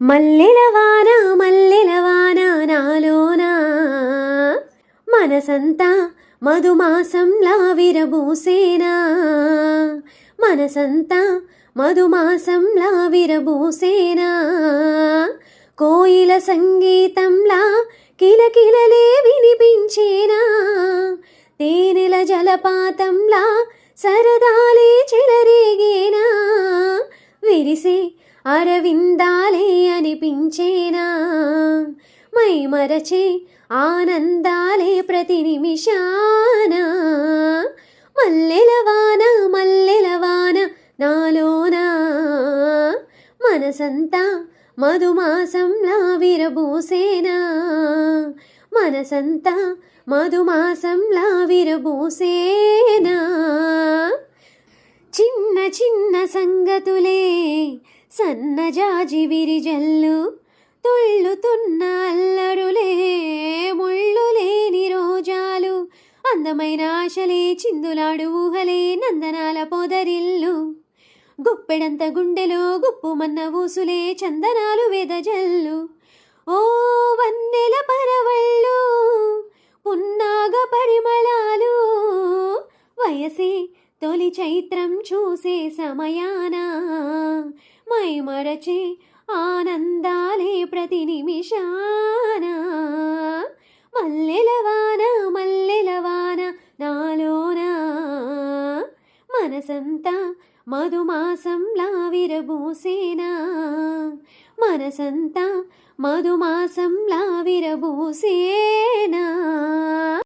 మల్లెలవాన మల్లెలవాన నాలోనా మనసంతా మధుమాసంలా విరబూసేనా మనసంతా మధుమాసంలా విరబూసేనా కోయిల సంగీతంలా కిలకిలలే వినిపించేనా తేనెల జలపాతంలా సరదాలే చెలరేగేనా విరిసే అరవిందాలే అనిపించేనా మై మరచే ఆనందాలే ప్రతి నిమిషాన మల్లెలవాన మల్లెలవాన నాలోనా మనసంతా మధుమాసంలా విరబూసేనా మనసంతా మధుమాసంలా విరబూసేనా చిన్న చిన్న సంగతులే సన్నజాజి విరిజల్లు తుళ్ళుతున్న అల్లరులే ముళ్ళు లేని రోజాలు అందమైన ఆశలే చిందులాడు ఊహలే నందనాల పొదరిల్లు గుప్పెడంత గుండెలో గుప్పుమన్న ఊసులే చందనాలు వెదజల్లు ఓ వన్నెల పరవళ్ళు పున్నాగ పరిమళాలు వయసే తొలి చైత్రం చూసే సమయాన మై మరచే ఆనందాలే ప్రతి నిమిషాన మల్లెలవాన మల్లెలవాన నాలోనా మనసంతా మధుమాసంలా విరబూసేనా మనసంతా మధుమాసంలా విరబూసేనా